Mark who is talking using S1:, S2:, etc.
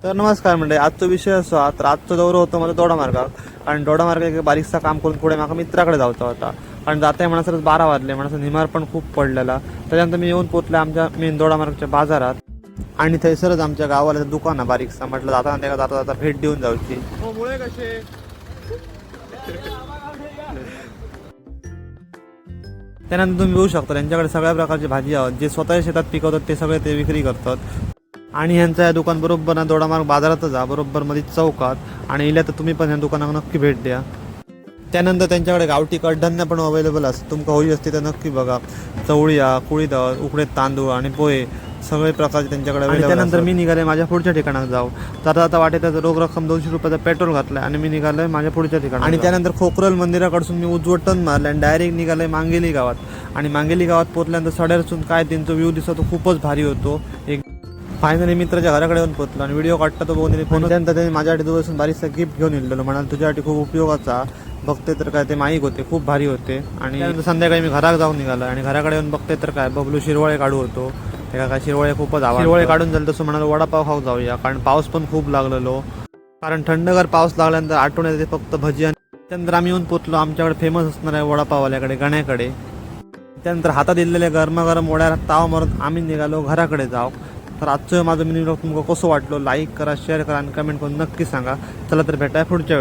S1: तर नमस्कार म्हणजे आजचा विषय असा तर आजचा दौरा होता माझा दोडामार्गात. कारण दोडामार्ग एक बारीकसा काम करून पुढे माझ्या मित्राकडे जायचा होता. कारण जाता म्हणा 12 वाजले म्हणा निमार पण खूप पडलेला. त्याच्यानंतर मी येऊन पोचले आमच्या मेन दोडामार्गच्या बाजारात आणि थंयसरच आमच्या गावाला दुकान आहे बारीकसा. म्हटलं जाताना त्याला जाता जाता भेट देऊन जाऊची. हो मुळे कसे त्यानंतर तुम्ही बघू शकता त्यांच्याकडे सगळ्या प्रकारची भाजी आहेत जे स्वतः शेतात पिकवतात ते सगळे ते विक्री करतात. आणि ह्यांचं या दुकान बरोबर ना दोडामार्ग बाजारात जा बरोबर मध्ये चौकात आणि इल्या तर तुम्ही पण या दुकानाला नक्की भेट द्या. त्यानंतर त्यांच्याकडे गावठी कडधान्य पण अवेलेबल असतं. तुमका होई असते तर नक्की बघा. चवळीया कुळीद उकडे तांदूळ आणि पोहे सगळे प्रकारचे त्यांच्याकडे अवेलेबल. त्यानंतर मी निघाले माझ्या पुढच्या ठिकाणात जाऊ. जाता जाता वाटेत रोख रक्कम 200 रुपयाचा पेट्रोल घातलाय आणि मी निघालोय माझ्या पुढच्या ठिकाणी. आणि त्यानंतर खोकरल मंदिराकडून मी उजवटन मारलं आणि डायरेक्ट निघालोय मांगेली गावात. आणि मांगेली गावात पोहोचल्यानंतर सड्यारसून काय त्यांचा व्ह्यू दिसतो तो खूपच भारी होतो. एक फायनली मित्राच्या घराकडे येऊन पोहोचलो आणि व्हिडिओ काढता तो बघून फोन. त्यानंतर त्यांनी माझ्यासाठी दोघं बारीकसा गिफ्ट घेऊन येलेलो. म्हणाल तुझ्यासाठी खूप उपयोगाचा. बघते तर काय ते माईक होते खूप भारी होते. आणि त्यानंतर संध्याकाळी मी घरात जाऊन निघालो आणि घराकडे येऊन बघते तर काय बबलू शिरवळे काढू होतो. त्याला काय शिरवळे खूपच आवडले. शिरवळे काढून झालं तसं म्हणालो वडापाव खाऊ जाऊया. कारण पाऊस पण खूप लागलेलो. कारण थंडगार पाऊस लागल्यानंतर आठवण येते फक्त भजी. आणि त्यानंतर आम्ही येऊन पोचलो आमच्याकडे फेमस असणार आहे वडापाववाल्याकडे गण्याकडे. त्यानंतर हातात दिलेल्या गरमागरम वड्याला ताव मारत आम्ही निघालो घराकडे जाऊ. तर आजचं माझं मिनी व्लॉग तुम्हाला कसं वाटलं लाईक करा शेअर करा आणि कमेंट करून नक्की सांगा. चला तर भेटाय पुढच्या